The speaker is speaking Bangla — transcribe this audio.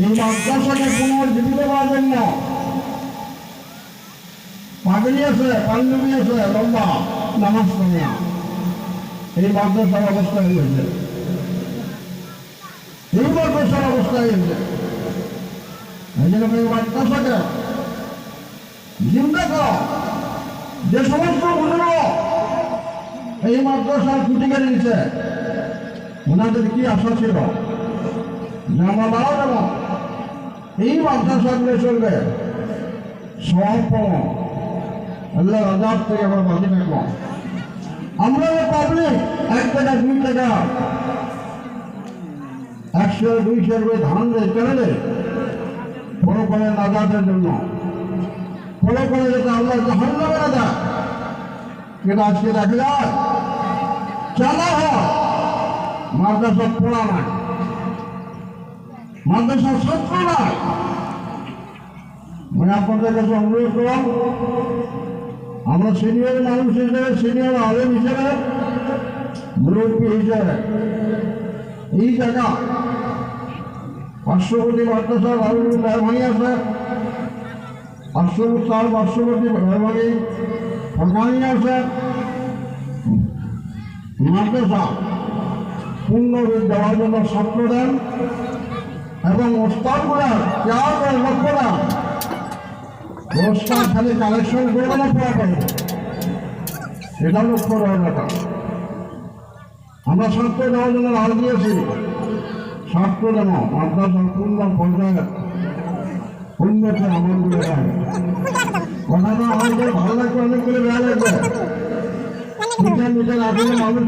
এই মাদ্রাসাকে পুনর্জীবিত করার জন্য পাগড়ি আছে, পাঞ্জাবি আছে, লম্বা নামাজ পড়ে না, এই মাদ্রাসার অবস্থা হয়েছে, এই মাদ্রাসার অবস্থা হয়েছে। এই জন্য এই মাদ্রাসাকে জিন্দা করা, যে সমস্ত বুঝল এই মাদ্রাসার খুঁটি কেড়ে নিচ্ছে, ওনাদের কি আশা ছিল যে আমরা মারা যাব, এই মাদ্রাসাগুলো চলবে সব আল্লাহ আজাদ থেকে আমরা বাঁচে থাকবো। আমরা পাবলিক 1 টাকা 2 টাকা 100 200 করে ধান দেয় কেন দেয়? ফলো করে আজাদের জন্য, ফলো করে যেটা আল্লাহ জাহান্নামে না দেয়। কিন্তু আজকে দেখা যায় চালা হয় মাদ্রাসা পড়া নাই, মাদ্রাসার ছাত্র নাই। মানে আপনাদের কাছে অনুরোধ করলাম, আমরা সিনিয়র মানুষ হিসেবে, সিনিয়র আলেম হিসেবে, মুরব্বী হিসেবে এই জায়গা পার্শ্ববর্তী মাদ্রাসার মেহরবানি আছে, পার্শ্ববর্তী মেহরবানি ফরমানি আছে, মাদ্রাসা পূর্ণ রূপ দেওয়ার জন্য ছাত্র দেন এবং ওস্তাদগুলার কেয়ার করে লক্ষ্য দেন। ওস্তাদ খালি কালেকশন করবে না, পড়া করবে, এটা লক্ষ্য রয়ে না। আমরা ছাত্র দেওয়ার জন্য রাজ দিয়েছি, ছাত্র দেব মাদ্রাসার পূর্ণ পর্যায়ে উন্নতি আমলগুলো দেয়। কথাটা আমাদের ভালো লাগবে, অনেকগুলো বেড়া লাগবে, নিজের নিজের আসলে মানুষ